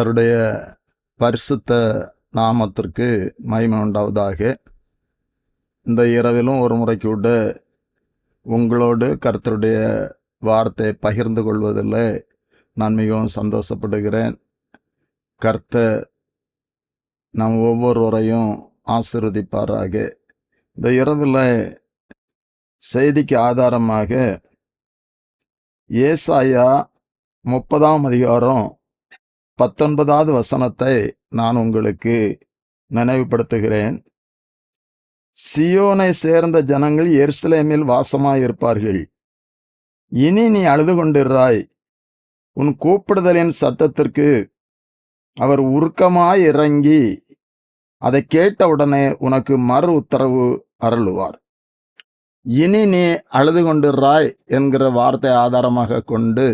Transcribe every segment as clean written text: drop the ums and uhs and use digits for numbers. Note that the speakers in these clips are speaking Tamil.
கர்த்தருடைய பரிசுத்த நாமத்திற்கு மகிமை உண்டாவதாக. இந்த இரவிலும் ஒரு முறை கூட உங்களோடு கர்த்தருடைய வார்த்தை பகிர்ந்து கொள்வதில் நான் மிகவும் சந்தோஷப்படுகிறேன். கர்த்தர் நம் ஒவ்வொருவரையும் ஆசீர்வதிப்பாராக. இந்த இரவில் செய்திக்கு ஆதாரமாக ஏசாயா 30ஆம் அதிகாரம் 19வது வசனத்தை நான் உங்களுக்கு நினைவுபடுத்துகிறேன். சியோனை சேர்ந்த ஜனங்கள் எருசலேமில் வாசமாயிருப்பார்கள். இனி நீ அழுது கொண்டிராய். உன் கூப்பிடுதலின் சத்தத்திற்கு அவர் உருக்கமாய் இறங்கி அதை கேட்டவுடனே உனக்கு மறு உத்தரவு அருளுவார். இனி நீ அழுது கொண்டிராய் என்கிற வார்த்தை ஆதாரமாக கொண்டு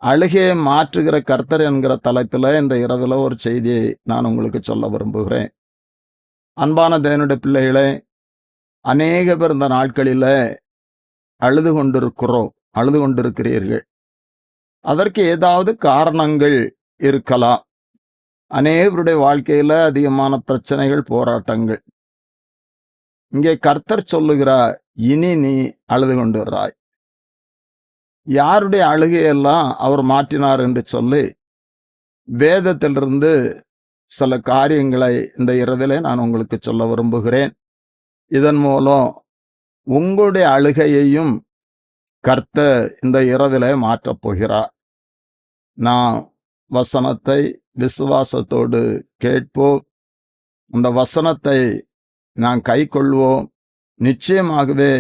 அழுகையை மாற்றுகிற கர்த்தர் என்கிற தலைப்பில் இந்த இரவில் ஒரு செய்தியை நான் உங்களுக்கு சொல்ல விரும்புகிறேன். அன்பான தேவனுடைய பிள்ளைகளே, அநேக பேர் இந்த நாட்களில் அழுது கொண்டிருக்கிறீர்கள். அதற்கு ஏதாவது காரணங்கள் இருக்கலாம். அநேகருடைய வாழ்க்கையில் அதிகமான பிரச்சனைகள், போராட்டங்கள். இங்கே கர்த்தர் சொல்லுகிறார், இனி நீ அழுது கொண்டிராய். யாருடைய அழுகையெல்லாம் அவர் மாற்றினார் என்று சொல்லி வேதத்திலிருந்து சில காரியங்களை இந்த இரவிலே நான் உங்களுக்கு சொல்ல விரும்புகிறேன். இதன் மூலம் உங்களுடைய அழுகையையும் கர்த்தர் இந்த இரவிலே மாற்றப் போகிறார். நான் வசனத்தை விசுவாசத்தோடு கேட்போம். அந்த வசனத்தை நான் கைக்கொள்வோம். நிச்சயமாகவே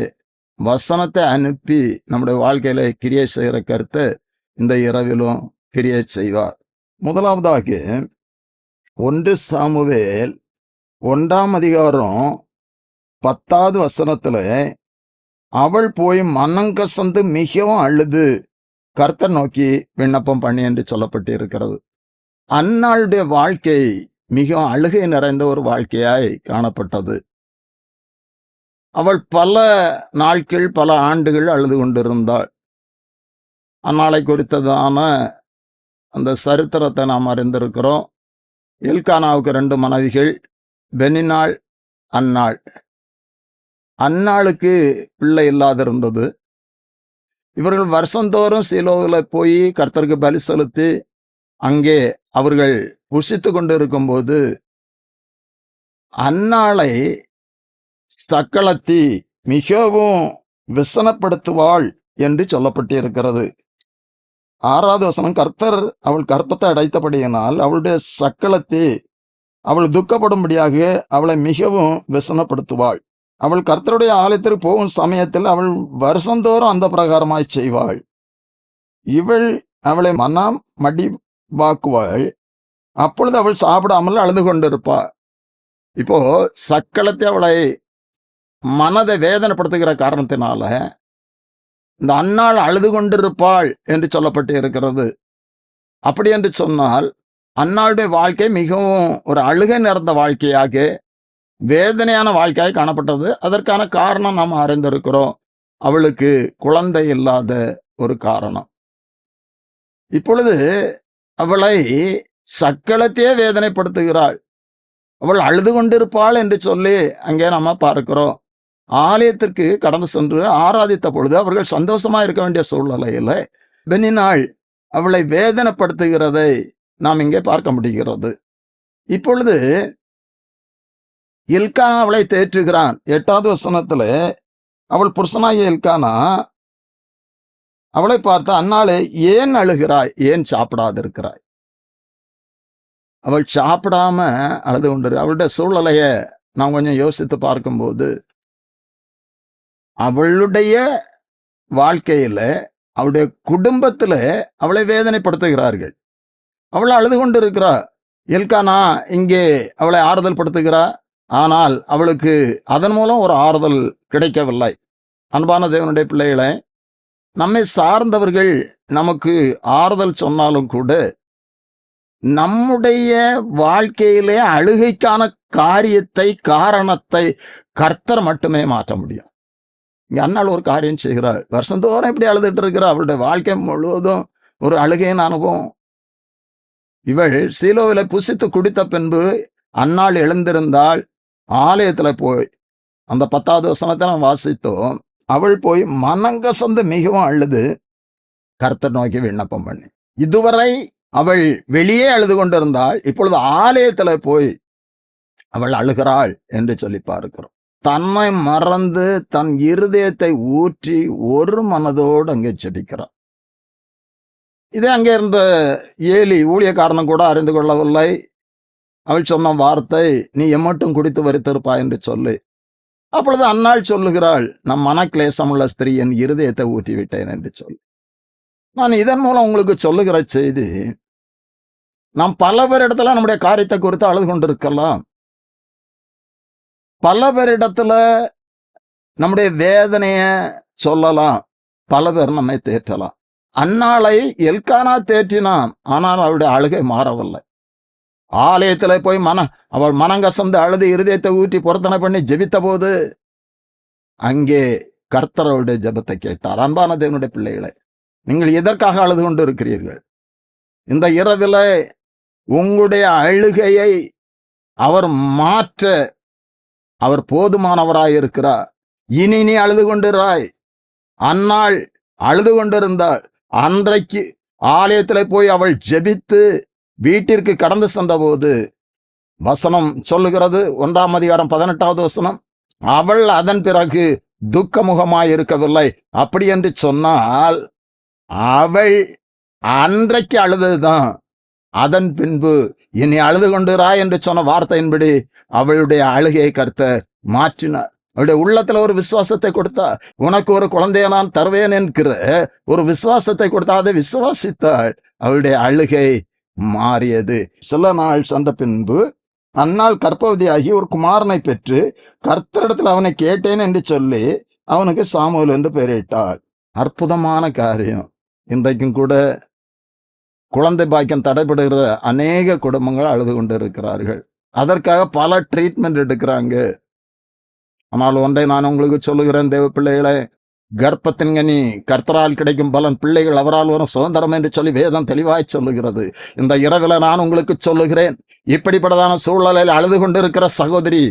வசனத்தை அனுப்பி நம்முடைய வாழ்க்கையில கிரியை செய்கிற கர்த்தர் இந்த இரவிலும் கிரியை செய்வார். முதலாவதாக 1 சாமுவேல் 1ஆம் அதிகாரம் 10வது வசனத்துல அவள் போய் மனங்கசந்து மிகவும் அழுது கர்த்தர் நோக்கி விண்ணப்பம் பண்ணி என்று சொல்லப்பட்டு இருக்கிறது. அன்னாளுடைய வாழ்க்கை மிகவும் அழுகை நிறைந்த ஒரு வாழ்க்கையாய் காணப்பட்டது. அவள் பல நாட்கள், பல ஆண்டுகள் அழுது கொண்டிருந்தாள். அந்நாளை குறித்ததான அந்த சரித்திரத்தை நாம் அறிந்திருக்கிறோம். எல்கானாவுக்கு 2 மனைவிகள், பெனினாள், அன்னாள். அன்னாளுக்கு பிள்ளை இல்லாதிருந்தது. இவர்கள் வருஷந்தோறும் சீலோவில் போய் கர்த்தருக்கு பலி செலுத்தி அங்கே அவர்கள் புசித்து கொண்டு இருக்கும்போது அன்னாளை சக்களத்தி மிகவும் விசனப்படுத்துவாள் என்று சொல்லப்பட்டிருக்கிறது. 6வது வசனம், கர்த்தர் அவள் கற்பத்தை அடைத்தபடியினால் அவளுடைய சக்களத்தி அவள் துக்கப்படும்படியாக அவளை மிகவும் விசனப்படுத்துவாள். அவள் கர்த்தருடைய ஆலயத்திற்கு போகும் சமயத்தில் அவள் வருஷந்தோறும் அந்த பிரகாரமாய் செய்வாள். இவள் அவளை மனம் மடிவாக்குவாள். அப்பொழுது அவள் சாப்பிடாமல் அழுது கொண்டிருப்பாள். இப்போ சக்களத்தை அவளை மனதை வேதனைப்படுத்துகிற காரணத்தினால இந்த அன்னாள் அழுது கொண்டிருப்பாள் என்று சொல்லப்பட்டு இருக்கிறது. அப்படி என்று சொன்னால் அன்னாளுடைய வாழ்க்கை மிகவும் ஒரு அழுகை நிறைந்த வாழ்க்கையாக, வேதனையான வாழ்க்கையாக காணப்பட்டது. அதற்கான காரணம் நாம் அறிந்திருக்கிறோம். அவளுக்கு குழந்தை இல்லாத ஒரு காரணம். இப்பொழுது அவளை சக்களத்தையே வேதனைப்படுத்துகிறாள். அவள் அழுது கொண்டிருப்பாள் என்று சொல்லி அங்கே நம்ம பார்க்கிறோம். ஆலயத்திற்கு கடந்து சென்று ஆராதித்த பொழுது அவர்கள் சந்தோஷமா இருக்க வேண்டிய சூழ்நிலையில் பெனினாள் அவளை வேதனைப்படுத்துகிறதை நாம் இங்கே பார்க்க முடிகிறது. இப்பொழுது எல்கானா அவளை தேற்றுகிறான். 8வது வசனத்துல அவள் புருஷனாகிய எல்கானா அவளை பார்த்து, அன்னாளே ஏன் அழுகிறாய், ஏன் சாப்பிடாதிருக்கிறாய்? அவள் சாப்பிடாம அழுது கொண்டு அவளுடைய சூழ்நிலைய நாம் கொஞ்சம் யோசித்து பார்க்கும்போது அவளுடைய வாழ்க்கையில, அவளுடைய குடும்பத்துல அவளை வேதனைப்படுத்துகிறார்கள். அவள் அழுது கொண்டு இருக்கிறா. எல்கானா இங்கே அவளை ஆறுதல் படுத்துகிறா. ஆனால் அவளுக்கு அதன் மூலம் ஒரு ஆறுதல் கிடைக்கவில்லை. அன்பான தேவனுடைய பிள்ளைகளை, நம்மை சார்ந்தவர்கள் நமக்கு ஆறுதல் சொன்னாலும் கூட நம்முடைய வாழ்க்கையிலே அழுகைக்கான காரியத்தை, காரணத்தை கர்த்தர் மட்டுமே மாற்ற முடியும். இங்க அன்னாள் ஒரு காரியம் செய்கிறாள். வருஷந்தோறும் இப்படி அழுதுட்டு இருக்கிறா. அவளுடைய வாழ்க்கை முழுவதும் ஒரு அழுகையின் அனுபவம். இவள் சீலோவில புசித்து குடித்த பின்பு அன்னாள் எழுந்திருந்தாள், ஆலயத்துல போய் அந்த 10வது வசனத்தை நாம் வாசித்தோம். அவள் போய் மனங்கசந்து மிகவும் அழுது கர்த்தர் நோக்கி விண்ணப்பம் பண்ணி, இதுவரை அவள் வெளியே அழுது கொண்டிருந்தாள், இப்பொழுது ஆலயத்துல போய் அவள் அழுகிறாள் என்று சொல்லி பார்க்கிறோம். தன்னை மறந்து தன் இருதயத்தை ஊற்றி ஒரு மனதோடு அங்கே ஜெபிக்கிறாள். இதே அங்கே இருந்த ஏலி ஊழியக்காரனும் கூட அறிந்து கொள்ளவில்லை. அவள் சொன்ன வார்த்தை, நீ எம்மட்டும் குடித்து வருத்திருப்பாய் என்று சொல்லி. அப்பொழுது அன்னாள் சொல்லுகிறாள், நம் மனக்லேசமுள்ள ஸ்திரீ என் இருதயத்தை ஊற்றி விட்டேன் என்று சொல்லி. நான் இதன் மூலம் உங்களுக்கு சொல்லுகிற செய்தி, நாம் பல பேரிடத்துல நம்முடைய காரியத்தை குறித்து அழுது கொண்டிருக்கலாம். பல பேரிடத்துல நம்முடைய வேதனைய சொல்லலாம். பல பேர் நம்மை தேற்றலாம். அன்னாளை எல்கானா தேற்றினான், ஆனால் அவளுடைய அழுகை மாறவில்லை. ஆலயத்துல போய் அவள் மனங்கசந்து அழுது இருதயத்தை ஊற்றி பொருத்தனை பண்ணி ஜெபித்த போது அங்கே கர்த்தர் அவளுடைய ஜெபத்தை கேட்டார். அன்பான தேவனுடைய பிள்ளைகளை, நீங்கள் எதற்காக அழுது கொண்டு இருக்கிறீர்கள்? இந்த இரவில உங்களுடைய அழுகையை அவர் மாற்ற அவர் போதுமானவராய் இருக்கிறார். இனி நீ அழுது கொண்டிராய். அன்னாள் அழுது கொண்டிருந்தாள். அன்றைக்கு ஆலயத்தில் போய் அவள் ஜெபித்து வீட்டிற்கு கடந்து சென்ற போது வசனம் சொல்லுகிறது, 1ஆம் அதிகாரம் 18வது வசனம், அவள் அதன் பிறகு துக்கமுகமாய் இருக்கவில்லை. அப்படி என்று சொன்னால் அவள் அன்றைக்கு அழுதுதான். அதன் பின்பு இனி அழுது கொண்டிராய் என்று சொன்ன வார்த்தையின்படி அவளுடைய அழுகையை கர்த்தர் மாற்றினார். அவளுடைய உள்ளத்துல ஒரு விசுவாசத்தை கொடுத்தா, உனக்கு ஒரு குழந்தைய நான் தருவேன் என்கிற ஒரு விசுவாசத்தை கொடுத்தா, அதை விசுவாசித்தாள். அவளுடைய அழுகை மாறியது. சில நாள் சென்ற பின்பு அன்னாள் கர்ப்பவதியாகி ஒரு குமாரனை பெற்று கர்த்தரிடத்தில் அவனை கேட்டேன் என்று சொல்லி அவனுக்கு சாமுவேல் என்று பெயரிட்டாள். அற்புதமான காரியம். இன்றைக்கும் கூட குழந்தை பாக்கியம் தடைபடுகிற அநேக குடும்பங்கள் அழுது கொண்டு இருக்கிறார்கள். அதற்காக பல ட்ரீட்மெண்ட் எடுக்கிறாங்க. ஆனால் ஒன்றை நான் உங்களுக்கு சொல்லுகிறேன் தேவ பிள்ளைகளே, கர்ப்பத்தின் கனி கர்த்தரால் கிடைக்கும் பலன் பிள்ளைகள் அவரால் வரும் சுதந்திரம் என்று சொல்லி வேதம் தெளிவாய் சொல்லுகிறது. இந்த இரவில நான் உங்களுக்கு சொல்லுகிறேன், இப்படிப்பட்டதான சூழலில் அழுது கொண்டிருக்கிற சகோதரி,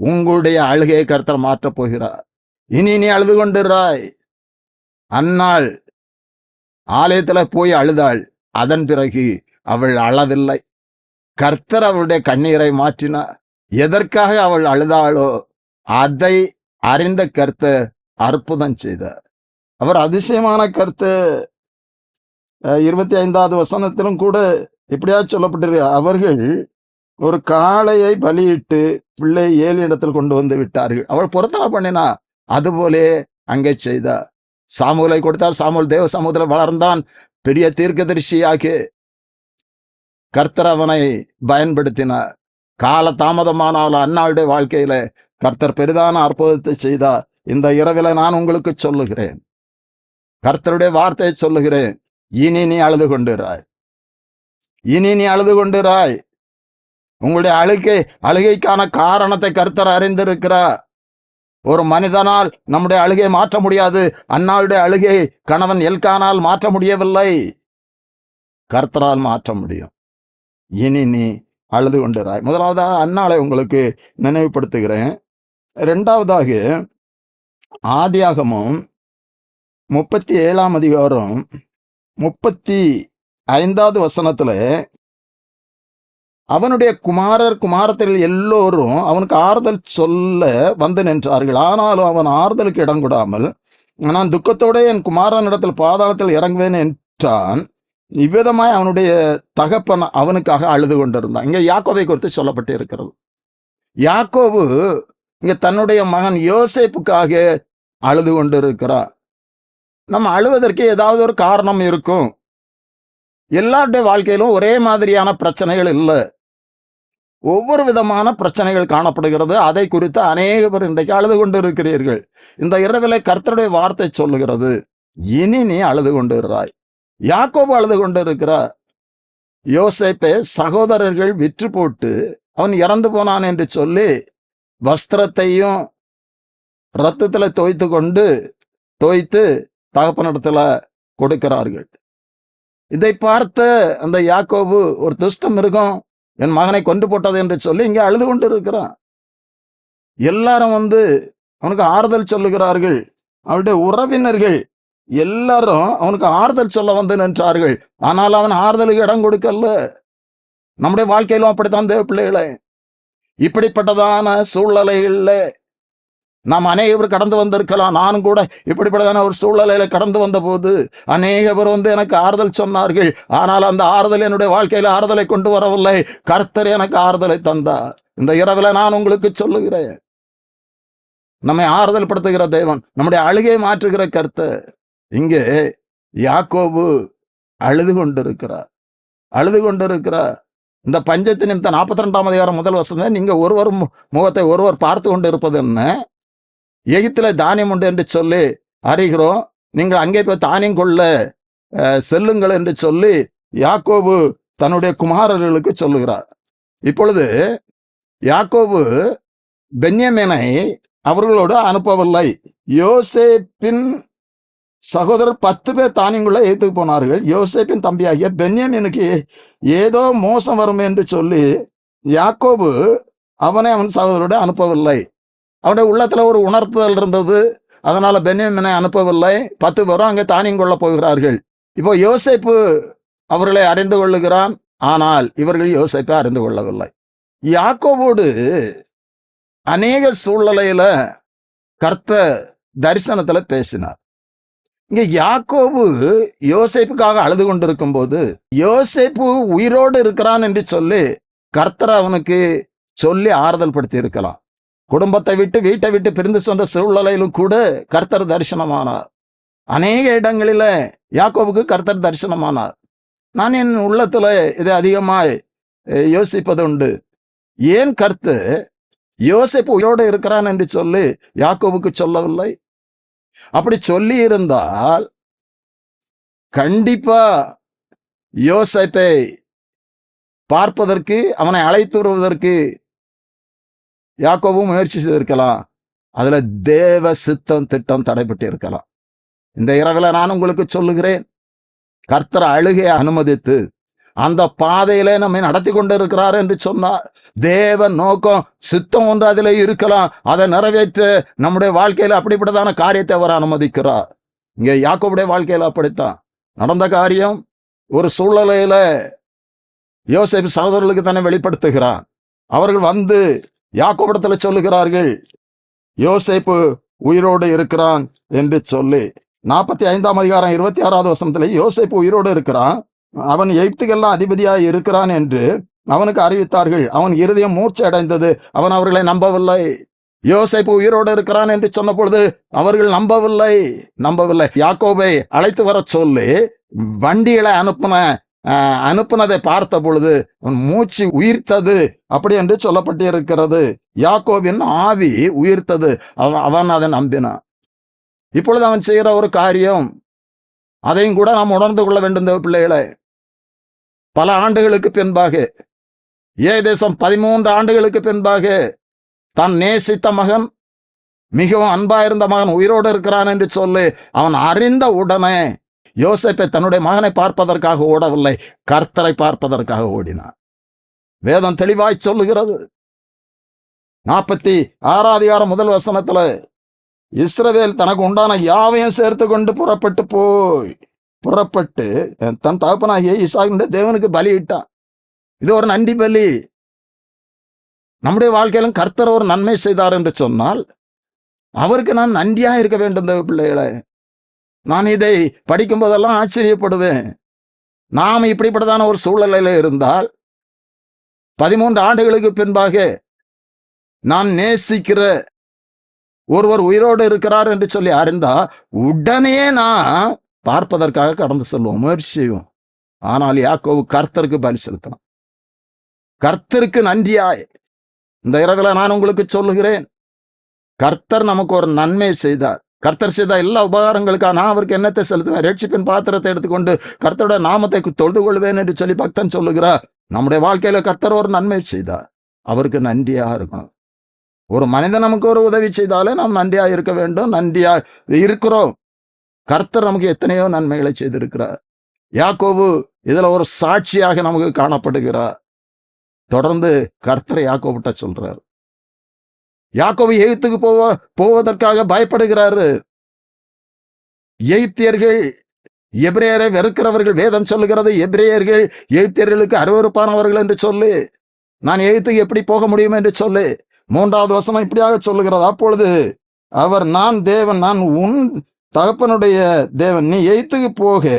உங்களுடைய அழுகையை கர்த்தர் மாற்றப் போகிறார். இனி நீ அழுது கொண்டிராய். அன்னாள் ஆலயத்துல போய் அழுதாள். அதன் பிறகு அவள் அழவில்லை. கர்த்தர் அவளுடைய கண்ணீரை மாற்றினார். எதற்காக அவள் அழுதாளோ அதை அறிந்த கர்த்தர் அற்புதம் செய்தார். அவர் அதிசயமான கர்த்தர். 25வது வசனத்திலும் கூட இப்படியா சொல்லப்பட்டிருக்கு, அவர்கள் ஒரு காளையை பலியிட்டு பிள்ளை 7 இடத்தில் கொண்டு வந்து விட்டார்கள். அவள் பொருத்தனை பண்ணினா, அதுபோலே அங்கே செய்தார். சாமுவேலை கொடுத்தார். சாமுவேல் தேவ சமூகத்தில் வளர்ந்தான். பெரிய தீர்க்கதரிசியாக கர்த்தர் அவனை பயன்படுத்தினார். கால தாமதமான அன்னாளுடைய வாழ்க்கையில கர்த்தர் பெரிதான அற்புதத்தை செய்தார். இந்த இரவில நான் உங்களுக்கு சொல்லுகிறேன், கர்த்தருடைய வார்த்தையை சொல்லுகிறேன், இனி நீ அழுது கொண்டிராய். இனி நீ அழுது கொண்டிராய். உங்களுடைய அழுகைக்கான காரணத்தை கர்த்தர் அறிந்திருக்கிறார். ஒரு மனிதனால் நம்முடைய அழுகையை மாற்ற முடியாது. அன்னாளுடைய அழுகையை கணவன் எல்கானால் மாற்ற முடியவில்லை. கர்த்தரால் மாற்ற முடியும். இனி நீ அழுது கொண்டிராய். முதலாவதாக அன்னாளை உங்களுக்கு நினைவுபடுத்துகிறேன். 2வதாக ஆதியாகமம் 37ஆம் அதிகாரம் 35வது வசனத்துல அவனுடைய குமாரத்தில் எல்லோரும் அவனுக்கு ஆறுதல் சொல்ல வந்து நின்றார்கள். ஆனாலும் அவன் ஆறுதலுக்கு இடம் கொடாமல், நான் துக்கத்தோட என் குமாரனிடத்தில் பாதாளத்தில் இறங்குவேன் என்றான். இவ்விதமாய் அவனுடைய தகப்பன் அவனுக்காக அழுது கொண்டிருந்தான். இங்க யாக்கோபை குறித்து சொல்லப்பட்டு இருக்கிறது. யாக்கோபு இங்க தன்னுடைய மகன் யோசேப்புக்காக அழுது கொண்டிருக்கிறான். நம்ம அழுவதற்கு ஏதாவது ஒரு காரணம் இருக்கும். எல்லாருடைய வாழ்க்கையிலும் ஒரே மாதிரியான பிரச்சனைகள் இல்லை. ஒவ்வொரு விதமான பிரச்சனைகள் காணப்படுகிறது. அதை குறித்து அநேக பேர் இன்றைக்கு அழுது கொண்டு இருக்கிறீர்கள். இந்த இரவிலே கர்த்தருடைய வார்த்தை சொல்லுகிறது, இனி நீ அழுது கொண்டிருக்கிறாய். யாக்கோபு அழுது கொண்டு இருக்கிறார். யோசேப்பை சகோதரர்கள் விற்று போட்டு அவன் இறந்து போனான் என்று சொல்லி வஸ்திரத்தையும் இரத்தத்துல தோய்த்து தகப்பனிடத்துல கொடுக்கிறார்கள். இதை பார்த்த அந்த யாக்கோபு, ஒரு துஷ்ட மிருகம் என் மகனை கொண்டு போட்டது என்று சொல்லி இங்கே அழுது கொண்டு இருக்கிறான். எல்லாரும் அவனுக்கு ஆறுதல் சொல்லுகிறார்கள். அவனுடைய உறவினர்கள் எல்லாரும் அவனுக்கு ஆறுதல் சொல்ல வந்து நின்றார்கள். ஆனால் அவன் ஆறுதலுக்கு இடம் கொடுக்கல. நம்முடைய வாழ்க்கையிலும் அப்படித்தான் தேவ பிள்ளைகளே. இப்படிப்பட்டதான சூழ்நிலைகள்ல நாம் அநேகர் கடந்து வந்திருக்கலாம். நானும் கூட இப்படிப்பட்டதான ஒரு சூழ்நிலையில கடந்து வந்த போது அநேகர் எனக்கு ஆறுதல் சொன்னார்கள். ஆனால் அந்த ஆறுதல் என்னுடைய வாழ்க்கையில ஆறுதலை கொண்டு வரவில்லை. கர்த்தர் எனக்கு ஆறுதலை தந்தார். இந்த இரவுல நான் உங்களுக்கு சொல்லுகிறேன், நம்மை ஆறுதல் படுத்துகிற தேவன், நம்முடைய அழுகையை மாற்றுகிற கர்த்தர். இங்கே யாக்கோபு அழுது கொண்டிருக்கிறார். இந்த பஞ்சத்து நிமித்த 42ஆம் அதிகாரம் முதல் வசனம், நீங்க ஒருவர் முகத்தை ஒருவர் பார்த்து கொண்டு இருப்பது என்ன? எகிப்தில தானியம் உண்டு என்று சொல்லி அறிகிறோம், நீங்கள் அங்கே போய் தானியம் கொள்ள செல்லுங்கள் என்று சொல்லி யாக்கோபு தன்னுடைய குமாரர்களுக்கு சொல்லுகிறார். இப்பொழுது யாக்கோபு பென்யமீனை அவர்களோடு அனுப்பவில்லை. யோசேப்பின் சகோதரர் 10 பேர் தானியங்குள்ள ஏத்துக்கு போனார்கள். யோசேப்பின் தம்பியாகிய பென்யமீனுக்கு ஏதோ மோசம் வரும் என்று சொல்லி யாக்கோபு அவனை அவன் சகோதரோடு அனுப்பவில்லை. அவனுடைய உள்ளத்துல ஒரு உணர்த்துதல் இருந்தது. அதனால பென்யமீனை அனுப்பவில்லை. 10 பேரும் அங்கே தானியம் கொள்ள போகிறார்கள். இப்போ யோசேப்பு அவர்களை அறிந்து கொள்ளுகிறான். ஆனால் இவர்கள் யோசேப்பை அறிந்து கொள்ளவில்லை. யாக்கோபோடு அநேக சூழ்நிலையில கர்த்தர் தரிசனத்துல பேசினார். இங்க யாக்கோபு யோசேப்புக்காக அழுது கொண்டிருக்கும் போது, யோசேப்பு உயிரோடு இருக்கிறான் என்று சொல்லி கர்த்தர் அவனுக்கு சொல்லி ஆறுதல் படுத்தி இருக்கலாம். குடும்பத்தை விட்டு வீட்டை விட்டு பிரிந்து சென்ற சூழ்நிலையிலும் கூட கர்த்தர் தரிசனமானார். அநேக இடங்களில யாக்கோபுக்கு கர்த்தர் தரிசனமானார். நான் என் உள்ளத்துல இதை அதிகமாய் யோசிப்பது உண்டு. ஏன் கர்த்தர் யோசேப்பு உயிரோடு இருக்கிறான் என்று சொல்லி யாக்கோபுக்கு சொல்லவில்லை? அப்படி சொல்லி இருந்தால் கண்டிப்பா யோசேப்பை பார்ப்பதற்கு, அவனை அழைத்து வருவதற்கு யாக்கோபு முயற்சி செய்திருக்கலாம். அதுல தேவ சித்தம் திட்டம் தடைபட்டு இருக்கலாம். இந்த இரவுல நான் உங்களுக்கு சொல்லுகிறேன், கர்த்தர் அழுகையை அனுமதித்து அந்த பாதையிலே நம்மை நடத்தி கொண்டு இருக்கிறார் என்று சொன்னார். தேவ நோக்கம் சித்தம் ஒன்று அதிலே இருக்கலாம். அதை நிறைவேற்ற நம்முடைய வாழ்க்கையில அப்படிப்பட்டதான காரியத்தை அவர் அனுமதிக்கிறார். இங்கே யாக்கோபுடைய வாழ்க்கையில அப்படித்தான் நடந்த காரியம். ஒரு சூழ்நிலையில யோசேப்பு சகோதரர்களுக்கு தன்னை வெளிப்படுத்துகிறான். அவர்கள் யாக்கோபிடத்துல சொல்லுகிறார்கள், யோசேப்பு உயிரோடு இருக்கிறான் என்று சொல்லி. 45ஆம் அதிகாரம் 26வது வசனத்துல யோசேப்பு உயிரோடு இருக்கிறான், அவன் எகிப்துக்கெல்லாம் அதிபதியாய் இருக்கிறான் என்று அவனுக்கு அறிவித்தார்கள். அவன் இருதயம் மூர்ச்சை அடைந்தது. அவன் அவர்களை நம்பவில்லை. யோசேப்பு உயிரோடு இருக்கிறான் என்று சொன்ன பொழுது அவர்கள் நம்பவில்லை. யாக்கோபை அழைத்து வர சொல்லி வண்டிகளை அனுப்புனதை பார்த்த பொழுது அவன் மூச்சு உயிர்த்தது அப்படி என்று சொல்லப்பட்டிருக்கிறது. யாக்கோபின் ஆவி உயிர்த்தது. அவன் அதை நம்பினான். இப்பொழுது அவன் செய்கிற ஒரு காரியம், அதையும் கூட நாம் உணர்ந்து கொள்ள வேண்டும் பிள்ளைகளை. பல ஆண்டுகளுக்கு பின்பாக, தேசம் 13 ஆண்டுகளுக்கு பின்பாக தான் நேசித்த மகன், மிகவும் அன்பாயிருந்த மகன் உயிரோடு இருக்கிறான் என்று சொல்லி அவன் அறிந்த உடனே யோசேப்பை தன்னுடைய மகனை பார்ப்பதற்காக ஓடவில்லை, கர்த்தரை பார்ப்பதற்காக ஓடினான். வேதம் தெளிவாய் சொல்லுகிறது. 46ஆம் அதிகாரம் முதல் வசனத்துல, இஸ்ரவேல் தனக்கு உண்டான யாவையும் சேர்த்து கொண்டு புறப்பட்டு தன் தகப்பனாகிய ஈசாக்கினுடைய தேவனுக்கு பலியிட்டான். இது ஒரு நன்றி பலி. நம்முடைய வாழ்க்கையிலும் கர்த்தர் ஒரு நன்மை செய்தார் என்று சொன்னால் அவருக்கு நான் நன்றியா இருக்க வேண்டும். தேவ பிள்ளைகளை, நான் இதை படிக்கும் போதெல்லாம் ஆச்சரியப்படுவேன். நாம் இப்படிப்பட்டதான ஒரு சூழ்நிலையில இருந்தால் 13 ஆண்டுகளுக்கு பின்பாக நான் நேசிக்கிற ஒருவர் உயிரோடு இருக்கிறார் என்று சொல்லி அறிந்தா உடனே நான் பார்ப்பதற்காக கடந்து செல்வோம், முயற்சி செய்வோம். ஆனால் யாக்கோபு கர்த்தருக்கு பலி செலுத்தணும். கர்த்தருக்கு நன்றியாய் இந்த இரவுல நான் உங்களுக்கு சொல்லுகிறேன், கர்த்தர் நமக்கு ஒரு நன்மை செய்தார். கர்த்தர் செய்த எல்லா உபகாரங்களுக்காக நான் அவருக்கு என்னத்தை செலுத்துவேன்? ரட்சிப்பின் பாத்திரத்தை எடுத்துக்கொண்டு கர்த்தருடைய நாமத்தை தொழுது கொள்வேன் என்று சொல்லி பக்தன் சொல்லுகிறார். நம்முடைய வாழ்க்கையில கர்த்தர் ஒரு நன்மை செய்தார், அவருக்கு நன்றியா இருக்கணும். ஒரு மனிதன் நமக்கு ஒரு உதவி செய்தாலே நாம் நன்றியா இருக்க வேண்டும். நன்றியா இருக்கிறோம். கர்த்தர் நமக்கு எத்தனையோ நன்மைகளை செய்திருக்கிறார். யாக்கோபு இதுல ஒரு சாட்சியாக நமக்கு காணப்படுகிறார். தொடர்ந்து கர்த்தர் யாக்கோபிட்ட சொல்றார். யாக்கோபு எகிப்துக்கு போவதற்காக பயப்படுகிறாரு. எகிப்தியர்கள் எபிரேயரை வெறுக்கிறவர்கள். வேதம் சொல்லுகிறது எபிரேயர்கள் எகிப்தியர்களுக்கு அருவருப்பானவர்கள் என்று சொல்லி, நான் எகிப்துக்கு எப்படி போக முடியும் என்று சொல்லி 3வது வசனம் இப்படியாக சொல்லுகிறது. அப்பொழுது அவர், நான் தேவன், நான் உன் தகப்பனுடைய தேவன், நீ எகிப்துக்கு போக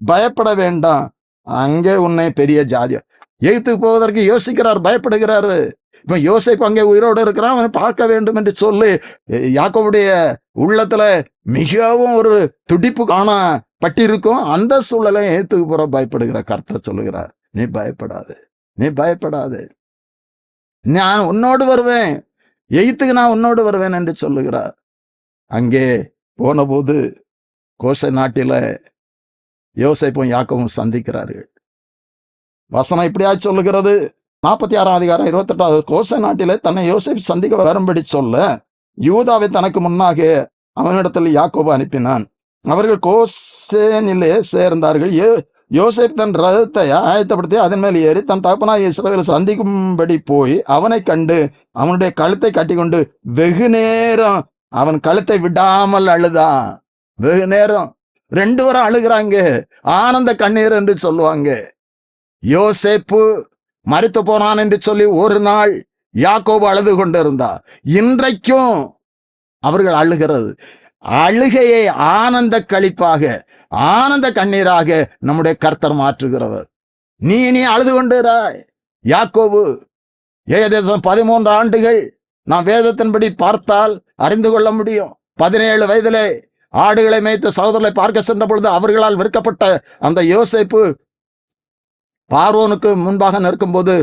பயப்பட வேண்டாம், அங்கே உன்னை பெரிய ஜாதி. எகிப்துக்கு போவதற்கு யோசிக்கிறார், பயப்படுகிறாரு. இப்ப யோசேப்பு அங்கே உயிரோடு இருக்கிறான், அவன் பார்க்க வேண்டும் என்று சொல்லி யாக்கோபுடைய உள்ளத்துல மிகவும் ஒரு துடிப்பு காணப்பட்டிருக்கும். அந்த சூழலை எகிப்துக்கு போற பயப்படுகிற கர்த்தர் சொல்லுகிறார், நீ பயப்படாது, நீ பயப்படாது, நான் உன்னோடு வருவேன், எகிப்துக்கு நான் உன்னோடு வருவேன் என்று சொல்லுகிறார். அங்கே போன போது கோசை நாட்டில யோசேப்பும் யாக்கோபும் சந்திக்கிறார்கள். வசனம் இப்படியா சொல்லுகிறது, 46ஆம் அதிகாரம் 28வது. கோசை நாட்டிலே தன்னை யோசேப்பு சந்திக்க வரும்படி சொல்ல யூதாவை தனக்கு முன்னாக அவனிடத்தில் யாக்கோபு அனுப்பினான். அவர்கள் கோசேனிலே சேர்ந்தார்கள். யோசேப்பு தன் ரதத்தை ஆயத்தப்படுத்தி அதன் மேல் ஏறி தன் தகப்பனாகிய இஸ்ரவேலை சந்திக்கும்படி போய் அவனை கண்டு அவனுடைய கழுத்தை கட்டிக்கொண்டு வெகு நேரம் அவன் கழுத்தை விடாமல் அழுதான். வெகு நேரம் 2 வரை அழுகிறாங்க. ஆனந்த கண்ணீர் என்று சொல்லுவாங்க. யோசேப்பு மரித்து போனான் என்று சொல்லி ஒரு நாள் யாக்கோபு அழுது கொண்டிருந்தார். இன்றைக்கும் அவர்கள் அழுகிறது. அழுகையை ஆனந்த களிப்பாக, ஆனந்த கண்ணீராக நம்முடைய கர்த்தர் மாற்றுகிறவர். நீ அழுது கொண்டிராய். யாக்கோபு ஏகதேசம் 13 ஆண்டுகள் நாம் வேதத்தின்படி பார்த்தால் அறிந்து கொள்ள முடியும். 17 வயதிலே ஆடுகளை மேய்த்த சகோதரர்களை பார்க்க சென்ற பொழுது அவர்களால் வெறுக்கப்பட்ட அந்த யோசேப்பு பார்வோனுக்கு முன்பாக நிற்கும் போது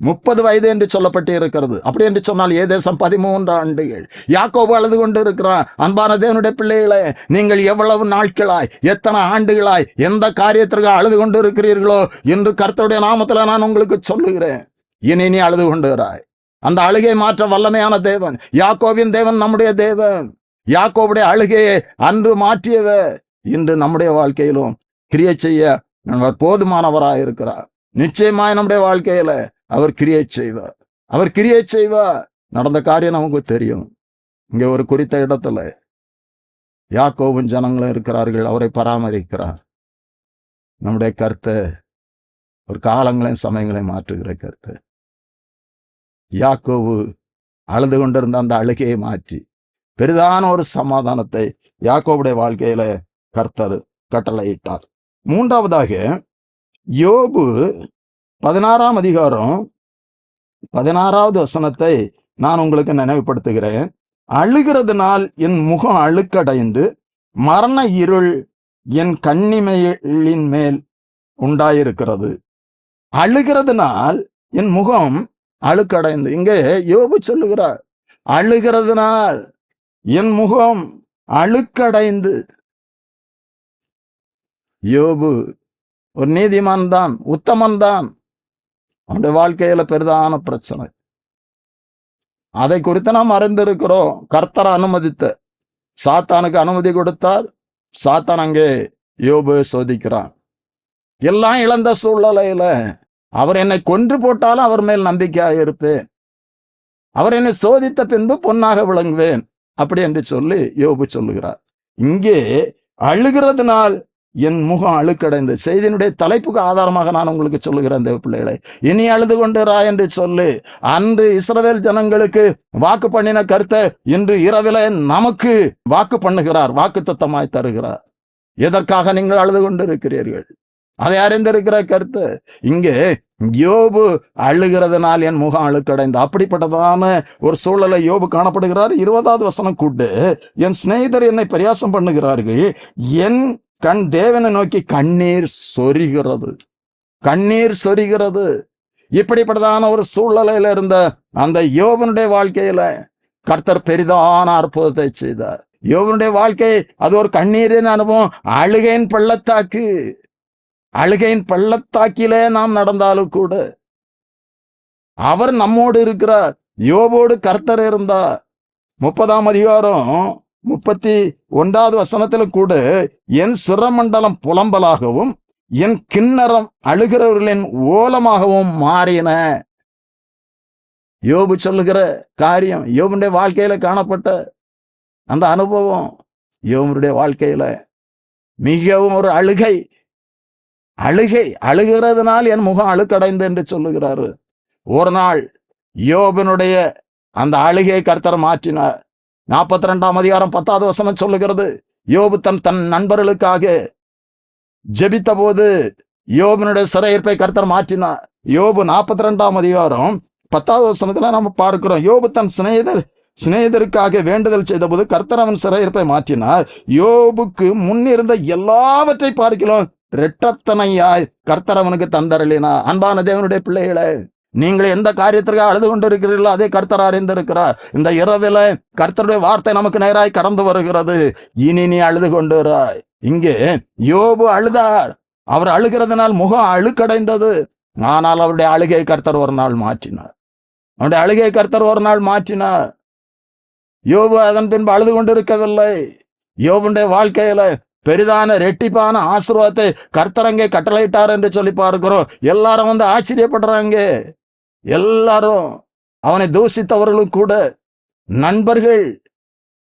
30 வயது என்று சொல்லப்பட்டு இருக்கிறது. அப்படி என்று சொன்னால் ஏதேசம் 13 ஆண்டுகள் யாக்கோபு அழுது கொண்டு இருக்கிறான். அன்பான தேவனுடைய பிள்ளைகளே, நீங்கள் எவ்வளவு நாட்களாய், எத்தனை ஆண்டுகளாய் எந்த காரியத்திற்கு அழுது கொண்டு இருக்கிறீர்களோ என்று கர்த்தருடைய நாமத்தில் நான் உங்களுக்கு சொல்லுகிறேன், இனி நீ அழுது கொண்டுகிறாய். அந்த அழுகை மாற்ற வல்லமையான தேவன், யாக்கோபின் தேவன் நம்முடைய தேவன். யாக்கோபுடைய அழுகையை அன்று மாற்றியவர் இன்று நம்முடைய வாழ்க்கையிலும் கிரியை செய்ய அவர் போதுமானவராக இருக்கிறார். நிச்சயமாய் நம்முடைய வாழ்க்கையில அவர் கிரியை செய்வார், அவர் கிரியை செய்வார். நடந்த காரியம் நமக்கு தெரியும். இங்க ஒரு குறித்த இடத்துல யாக்கோபின் ஜனங்களும் இருக்கிறார்கள், அவரை பராமரிக்கிறார். நம்முடைய கர்த்தர் ஒரு காலங்களையும் சமயங்களையும் மாற்றுகிற கர்த்தர். யாக்கோபு அழுது கொண்டிருந்த அந்த அழுகையை மாற்றி பெரிதான ஒரு சமாதானத்தை யாக்கோபுடைய வாழ்க்கையில கர்த்தர் கட்டளையிட்டார். 3வதாக யோபு 16ஆம் அதிகாரம் 16வது வசனத்தை நான் உங்களுக்கு நினைவுபடுத்துகிறேன். அழுகிறதுனால் என் முகம் அழுக்கடைந்து மரண இருள் என் கண்ணிமையின் மேல் உண்டாயிருக்கிறது. அழுகிறதுனால் என் முகம் அழுக்கடைந்து, இங்கே யோபு சொல்லுகிறார், அழுகிறதுனால் என் முகம் அழுக்கடைந்து. யோபு ஒரு நீதிமான் தான், உத்தமன் தான். அவனுடைய வாழ்க்கையில பெரிதான பிரச்சனை, அதை குறித்து நாம் அறிந்திருக்கிறோம். கர்த்தர் அனுமதித்த, சாத்தானுக்கு அனுமதி கொடுத்தார். சாத்தான் அங்கே யோபு சோதிக்கிறான். எல்லாம் இழந்த சூழ்நிலையில அவர் என்னை கொன்று போட்டாலும் அவர் மேல் நம்பிக்கையாக இருப்பேன், அவர் என்னை சோதித்த பின்பு பொன்னாக விளங்குவேன், அப்படி என்று சொல்லி யோபு சொல்லுகிறார். இங்கே அழுகிறதுனால் என் முகம் அழுக்கடைந்து, செய்தியினுடைய தலைப்புக்கு ஆதாரமாக நான் உங்களுக்கு சொல்லுகிறேன் தேவ பிள்ளைகளை, இனி அழுது கொண்டிரா என்று சொல்லி அன்று இஸ்ரவேல் ஜனங்களுக்கு வாக்கு பண்ணின கருத்தை இன்று இரவிலே நமக்கு வாக்கு பண்ணுகிறார், வாக்கு தத்தமாய் தருகிறார். எதற்காக நீங்கள் அழுது கொண்டு இருக்கிறீர்கள் அதை அறிந்திருக்கிற கருத்து. இங்கே யோபு அழுகிறதுனால் என் முகம் அழுக்கடைந்து, அப்படிப்பட்டதான ஒரு சூழலை யோபு காணப்படுகிறார். 20வது வசனம் கூட்டு, என் சிநேகிதர் என்னை பரியாசம் பண்ணுகிறார்கள், என் கண் தேவனை நோக்கி கண்ணீர் சொரிகிறது, கண்ணீர் சொரிகிறது. இப்படிப்பட்டதான ஒரு சூழ்நிலையில இருந்த அந்த யோபனுடைய வாழ்க்கையில கர்த்தர் பெரிதான அற்புதத்தை செய்தார். யோபனுடைய வாழ்க்கை அது ஒரு கண்ணீரின் அனுபவம், அழுகையின் பள்ளத்தாக்கு. அழுகையின் பள்ளத்தாக்கிலே நாம் நடந்தாலும் கூட அவர் நம்மோடு இருக்கிறார். யோபோடு கர்த்தர் இருந்தார். 30ஆம் அதிகாரம் 31வது வசனத்திலும் கூட, என் சிரமண்டலம் புலம்பலாகவும் என் கிண்ணறம் அழுகிறவர்களின் ஓலமாகவும் மாறின. யோபு சொல்லுகிற காரியம், யோபுடைய வாழ்க்கையில காணப்பட்ட அந்த அனுபவம், யோபுடைய வாழ்க்கையில மிகவும் ஒரு அழுகை அழுகிறதுனால் என் முகம் அழுக்கடைந்து என்று சொல்லுகிறாரு. ஒரு நாள் யோபனுடைய அந்த அழுகையை கர்த்தர் மாற்றினார். 42ஆம் அதிகாரம் 10வது வசனம் சொல்லுகிறது, யோபு தன் நண்பர்களுக்காக ஜெபித்த போது யோபனுடைய சிறையிருப்பை கர்த்தர் மாற்றினார். யோபு 42ஆம் அதிகாரம் 10வது வசனத்துல நம்ம பார்க்கிறோம், யோபு தன் சிநேகிதருக்காக வேண்டுதல் செய்த போது கர்த்தர் அவன் சிறையிருப்பை மாற்றினார். யோபுக்கு முன்னிருந்த எல்லாவற்றை பார்க்கலாம் இரட்டத்தனையாய் கர்த்தர் அவனுக்கு தந்தருளினார். அன்பான தேவனுடைய பிள்ளைகளே, நீங்கள் எந்த காரியத்திற்காக அழுது கொண்டிருக்கிறீர்களோ அதே கர்த்தர் அறிந்திருக்கிறார். இந்த இரவில கர்த்தருடைய வார்த்தை நமக்கு நேராய் கடந்து வருகிறது. இனி நீ அழுது கொண்டிராய். இங்கே யோபு அழுதார். அவர் அழுகிறதுனால் முகம் அழுக்கடைந்தது. ஆனால் அவருடைய அழுகை கர்த்தர் ஒரு நாள் மாற்றினார். அவருடைய அழுகை கர்த்தர் ஒரு நாள் மாற்றினார். யோபு அதன் பின்பு அழுது கொண்டிருக்கவில்லை. யோபுடைய வாழ்க்கையில பெரிதான ரெட்டிப்பான ஆசீர்வாதத்தை கர்த்தர் அங்கே கட்டளையிட்டார் என்று சொல்லி பார்க்கிறோம். எல்லாரும் வந்து ஆச்சரியப்படுறாங்க. எல்லாரும் அவனை தூஷித்தவர்களும் கூட நண்பர்கள்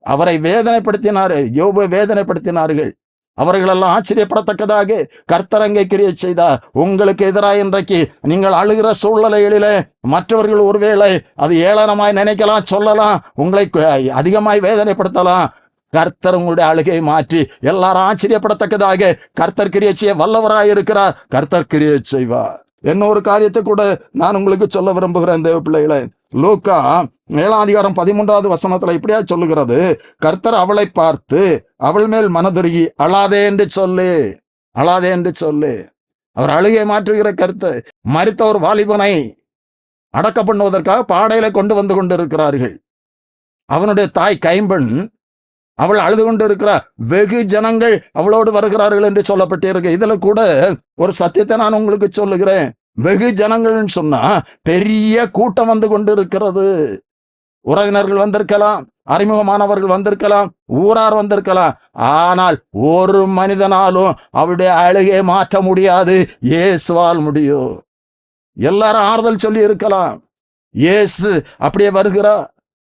அவரை வேதனைப்படுத்தினார்கள், யோபை வேதனைப்படுத்தினார்கள். அவர்களெல்லாம் ஆச்சரியப்படத்தக்கதாக கர்த்தர் அங்கே கிரியை செய்தார். உங்களுக்கு எதிராக இன்றைக்கு நீங்கள் அழுகிற சூழ்நிலைகளில மற்றவர்கள் ஒருவேளை அது ஏளனமாய் நினைக்கலாம், சொல்லலாம், உங்களை அதிகமாய் வேதனைப்படுத்தலாம். கர்த்தர் உங்களுடைய அழுகையை மாற்றி எல்லாரும் ஆச்சரியப்படத்தக்கதாக கர்த்தர் கிரியை செய்ய வல்லவராய் இருக்கிறார். கர்த்தர் கிரியை செய்வார். இன்னொரு காரியத்தை கூட நான் உங்களுக்கு சொல்ல விரும்புகிறேன் தேவ பிள்ளைகளை. லூக்கா 7ஆம் அதிகாரம் 13வது வசனத்துல இப்படியா சொல்லுகிறது, கர்த்தர் அவளை பார்த்து அவள் மேல் மனதுருகி அழாதே என்று சொல்லு. அவர் அழுகை மாற்றுகிற கர்த்தர். மரித்த ஒரு வாலிபனை அடக்க பண்ணுவதற்காக பாடையில கொண்டு வந்து கொண்டிருக்கிறார்கள். அவனுடைய தாய் கைம்பெண் அவள் அழுது கொண்டு இருக்கிறார். வெகு ஜனங்கள் அவளோடு வருகிறார்கள் என்று சொல்லப்பட்டிருக்கு. இதுல கூட ஒரு சத்தியத்தை நான் உங்களுக்கு சொல்லுகிறேன். வெகு ஜனங்கள்னு சொன்னா பெரிய கூட்டம் வந்து கொண்டு இருக்கிறது. உறவினர்கள் வந்திருக்கலாம், அறிமுகமானவர்கள் வந்திருக்கலாம், ஊரார் வந்திருக்கலாம். ஆனால் ஒரு மனிதனாலும் அவளுடைய அழுகையை மாற்ற முடியாது. இயேசுவால் முடியும். எல்லாரும் ஆறுதல் சொல்லி இருக்கலாம். இயேசு அப்படியே வருகிறார்,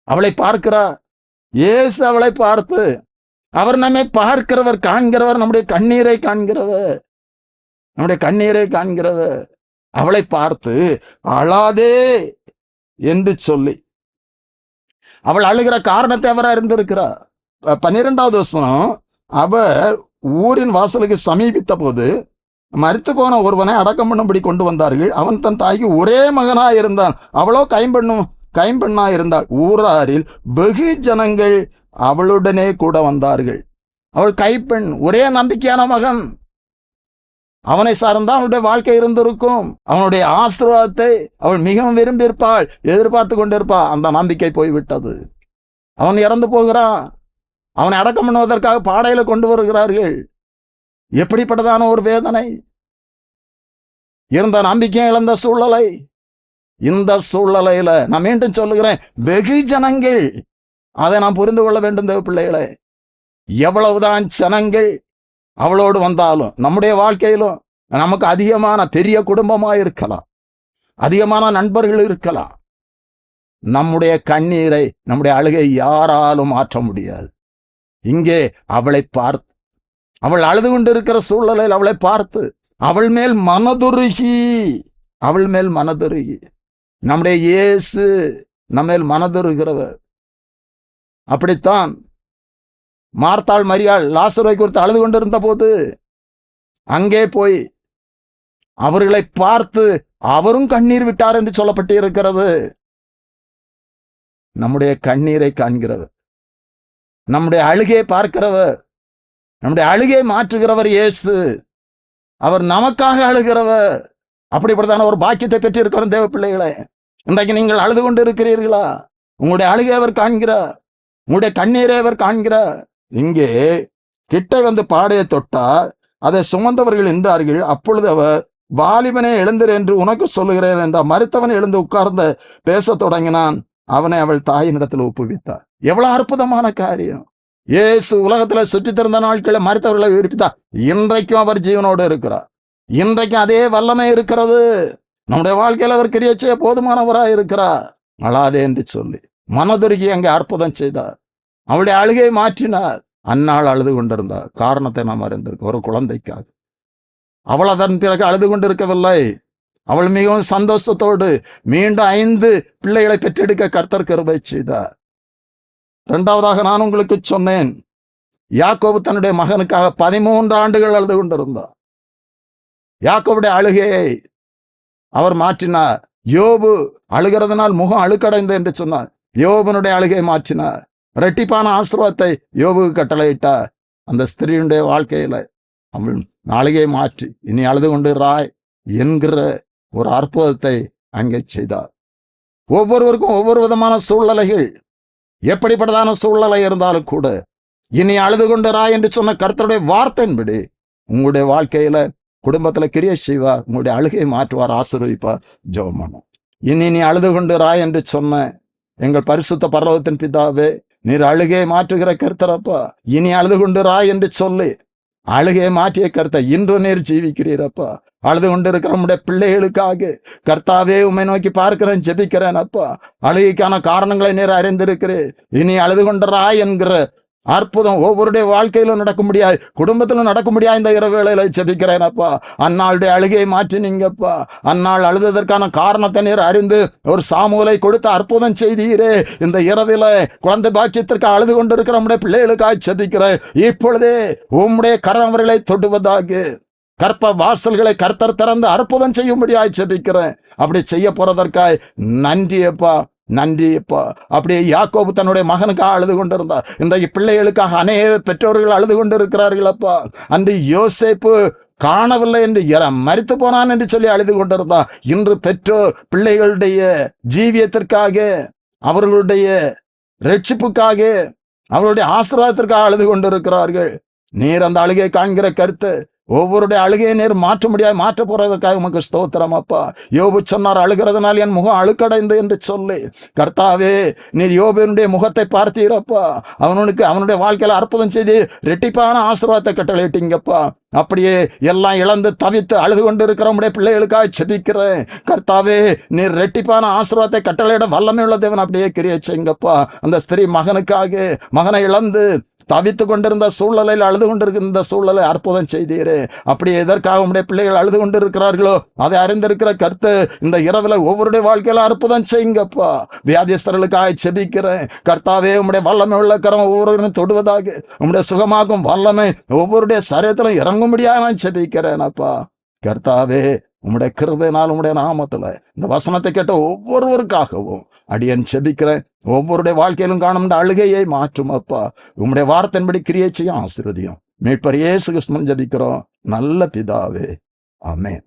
அவளை பார்க்கிறார். இயேசு அவளை பார்த்து, அவர் நம்மை பார்க்கிறவர், காண்கிறவர், நம்முடைய கண்ணீரை காண்கிறவர். அவளை பார்த்து அழாதே என்று சொல்லி அவள் அழுகிற காரணத்தை அவர் அறிந்திருக்கிறார். 12வது வசனம், அவர் ஊரின் வாசலுக்கு சமீபித்த போது மரித்து போன ஒருவனை அடக்கம் பண்ணும்படி கொண்டு வந்தார்கள். அவன் தன் தாய்க்கு ஒரே மகனாய் இருந்தான், அவளோ கைம்பெண்ணாய் இருந்தாள். ஊராரில் வெகு ஜனங்கள் அவளுடனே கூட வந்தார்கள். அவள் கைப்பெண், ஒரே நம்பிக்கையான மகன். அவனை சார்ந்தான் அவளுடைய வாழ்க்கை இருந்திருக்கும். அவனுடைய ஆசீர்வாதத்தை அவள் மிகவும் விரும்பியிருப்பாள், எதிர்பார்த்து கொண்டிருப்பாள். அந்த நம்பிக்கை போய்விட்டது. அவன் இறந்து போகிறான். அவனை அடக்கம் பண்ணுவதற்காக பாடையில கொண்டு வருகிறார்கள். எப்படிப்பட்டதான ஒரு வேதனை! இருந்த நம்பிக்கை இழந்த சூழ்நிலை. இந்த சூழ்நிலையில நான் மீண்டும் சொல்லுகிறேன், வெகு ஜனங்கள். அதை நாம் புரிந்து கொள்ள வேண்டும் தேவ பிள்ளைகளே. எவ்வளவுதான் ஜனங்கள் அவளோடு வந்தாலும், நம்முடைய வாழ்க்கையிலும் நமக்கு அதிகமான பெரிய குடும்பமா இருக்கலாம், அதிகமான நண்பர்கள் இருக்கலாம், நம்முடைய கண்ணீரை, நம்முடைய அழுகை யாராலும் மாற்ற முடியாது. இங்கே அவளை பார்த்து, அவள் அழுது கொண்டிருக்கிற சூழ்நிலையில் அவளை பார்த்து அவள் மேல் மனதுருகி நம்முடைய இயேசு நம்மேல் மனதுருகிறவர். அப்படித்தான் மார்த்தாள் மரியாள் லாசருவை குறித்து அழுது கொண்டிருந்த போது அங்கே போய் அவர்களை பார்த்து அவரும் கண்ணீர் விட்டார் என்று சொல்லப்பட்டு இருக்கிறது. நம்முடைய கண்ணீரை காண்கிறவர், நம்முடைய அழுகையை பார்க்கிறவர், நம்முடைய அழுகையை மாற்றுகிறவர் இயேசு. அவர் நமக்காக அழுகிறவர். அப்படிப்பட்டதான ஒரு பாக்கியத்தை பெற்று இருக்கிறோம் தேவ பிள்ளைகளே. இன்றைக்கு நீங்கள் அழுது கொண்டு இருக்கிறீர்களா? உங்களுடைய அழுகை அவர் காண்கிறார், உங்களுடைய கண்ணீரை அவர் காண்கிறார். இங்கே கிட்ட வந்து பாடையை தொட்டார், அதை சுமந்தவர்கள் நின்றார்கள். அப்பொழுது அவர், வாலிபனே எழுந்திரு என்று உனக்கு சொல்லுகிறேன் என்றார். மரித்தவன் எழுந்து உட்கார்ந்து பேச தொடங்கினான். அவனை அவள் தாயினிடத்தில் ஒப்புவித்தார். எவ்வளவு அற்புதமான காரியம்! இயேசு உலகத்துல சுற்றி திறந்த நாட்களை மரித்தவர்களை உயிர்ப்பித்தார். இன்றைக்கும் அவர் ஜீவனோடு இருக்கிறார். இன்றைக்கு அதே வல்லமை இருக்கிறது. நம்முடைய வாழ்க்கையில் அவர் கிரியை செய்ய போதுமானவராய் இருக்கிறார். அழாதே என்று சொல்லி மனதுருகி அங்கே அற்புதம் செய்தார். அவளுடைய அழுகையை மாற்றினார். அந்நாள் அழுது கொண்டிருந்தார். காரணத்தை நாம் அறிந்திருக்கோம், ஒரு குழந்தைக்காக. அவள் அதன் பிறகு அழுது கொண்டிருக்கவில்லை. அவள் மிகவும் சந்தோஷத்தோடு மீண்டும் 5 பிள்ளைகளை பெற்றெடுக்க கர்த்தர் கிருபை செய்தார். இரண்டாவதாக நான் உங்களுக்கு சொன்னேன், யாக்கோபு தன்னுடைய மகனுக்காக 13 ஆண்டுகள் அழுது கொண்டிருந்தார். யாக்கோபுடைய அழுகையை அவர் மாற்றினார். யோபு அழுகிறதுனால் முகம் அழுக்கடைந்து என்று சொன்னார். யோபனுடைய அழுகையை மாற்றினார். இரட்டிப்பான ஆசீர்வாதத்தை யோபுக்கு கட்டளையிட்டார். அந்த ஸ்திரீனுடைய வாழ்க்கையில அவள் அழுகையை மாற்றி இனி அழுது கொண்டு ராய் என்கிற ஒரு அற்புதத்தை அங்கே செய்தார். ஒவ்வொருவருக்கும் ஒவ்வொரு விதமான சூழ்நிலைகள், எப்படிப்பட்டதான சூழ்நிலை இருந்தாலும் கூட இனி அழுது கொண்டு ராய் என்று சொன்ன கர்த்தருடைய வார்த்தையின்படி உங்களுடைய வாழ்க்கையில குடும்பத்துல கிரியை செய்வார். உங்களுடைய அழுகையை மாற்றுவார், ஆசீர்வதிப்பார். ஜெபம் பண்ணும். இனி நீ அழுது கொண்டு ராய் என்று சொன்ன எங்கள் பரிசுத்த பரலோகத்தின் பிதாவே, நீர் அழுகையை மாற்றுகிற கர்த்தரப்பா. இனி அழுது கொண்டு ராய் என்று சொல்லி அழுகையை மாற்றிய கர்த்தர் இன்று நீர் ஜீவிக்கிறீரப்பா. அழுது கொண்டு இருக்கிற நம்முடைய பிள்ளைகளுக்காக கர்த்தாவே உம்மை நோக்கி பார்க்கிறேன், ஜெபிக்கிறேன் அப்பா. அழுகைக்கான காரணங்களை நீர் அறிந்திருக்கிறேன். இனி அழுது கொண்டரா என்கிற அற்புதம் ஒவ்வொருடைய வாழ்க்கையிலும் நடக்க முடியாது, குடும்பத்திலும் நடக்க முடியாது. இந்த இரவு வேளையில ஜெபிக்கிறேன் அப்பா. அந்நாளுடைய அழுகையை மாற்றினீங்கப்பா. அந்நாள் அழுததற்கான காரணத்தை நீர் அறிந்து ஒரு சாமுவேலை கொடுத்த அற்புதம் செய்தீரே. இந்த இரவில குழந்தை பாக்கியத்திற்கு அழுது கொண்டிருக்கிற நம்முடைய பிள்ளைகளுக்காக ஜெபிக்கிறேன். இப்பொழுதே உம்முடைய கரம் அவர்களை தொடுவதாக, கற்ப வாசல்களை கர்த்தர் திறந்து அற்புதம் செய்யும்படியாய் ஜெபிக்கிறேன். அப்படி செய்ய போறதற்காய் நன்றி அப்பா, நன்றி அப்பா. அப்படியே யாக்கோபு தன்னுடைய மகனுக்காக அழுது கொண்டிருந்தார். இன்றைக்கு பிள்ளைகளுக்காக அநேக பெற்றோர்கள் அழுது கொண்டிருக்கிறார்கள் அப்பா. அன்று யோசேப்பு காணவில்லை என்று மரித்து போனான் என்று சொல்லி அழுது கொண்டிருந்தார். இன்று பெற்றோர் பிள்ளைகளுடைய ஜீவியத்திற்காக, அவர்களுடைய ரட்சிப்புக்காக, அவர்களுடைய ஆசீர்வாதத்திற்காக அழுது கொண்டிருக்கிறார்கள். நீர் அந்த அழுகை காண்கிற கருத்து ஒவ்வொருடைய அழுகையை நேர் மாற்ற முடியாது, மாற்ற போறதற்காக உமக்கு ஸ்தோத்திரம் அப்பா. யோபு சொன்னார், அழுகிறதுனால் என் முகம் அழுக்கடைந்து என்று சொல்லி. கர்த்தாவே, நீர் யோபுனுடைய முகத்தை பார்த்தீரப்பா. அவனுடைய வாழ்க்கையில அற்புதம் செய்து ரெட்டிப்பான ஆசீர்வாதத்தை கட்டளையிட்டீங்கப்பா. அப்படியே எல்லாம் இழந்து தவித்து அழுது கொண்டு இருக்கிற உடைய பிள்ளைகளுக்காக செபிக்கிறேன். கர்த்தாவே, நீர் ரெட்டிப்பான ஆசீர்வாதத்தை கட்டளையிட வல்லமை உள்ள தேவன். அப்படியே கிரியை செய்யுங்கப்பா. அந்த ஸ்திரீ மகனை இழந்து தவித்து கொண்டிருந்த சூழ்நிலையில் அழுது கொண்டிருக்கிற சூழ்நிலை அற்புதம் செய்தீரே. அப்படி எதற்காக உடைய பிள்ளைகள் அழுது கொண்டிருக்கிறார்களோ அதை அறிந்திருக்கிற கர்த்தர் இந்த இரவுல ஒவ்வொருடைய வாழ்க்கையில அற்புதம் செய்யுங்கப்பா. வியாதிஸ்தர்களுக்காக செபிக்கிறேன். கர்த்தாவே, உம்முடைய வல்லமை உள்ள கரம் ஒவ்வொருவரும் தொடுவதாக, உம்முடைய சுகமாகும் வல்லமை ஒவ்வொருடைய சரீரத்திலும் இறங்கும்படியாக நான் செபிக்கிறேன் அப்பா. கர்த்தாவே, உம்முடைய கிருபையினால் உம்முடைய நாமத்துல இந்த வசனத்தை கேட்ட ஒவ்வொருவருக்காகவும் அடியன் செபிக்கிறேன். ஒவ்வொருடைய வாழ்க்கையிலும் காணும் இந்த அழுகையை மாற்றும் அப்பா. உம்முடைய வார்த்தையின்படி கிரியை செய்ய ஆசீர்வதியும். மீட்பர் இயேசு கிறிஸ்துவின் ஜெபிக்கிறோம் நல்ல பிதாவே. ஆமென்.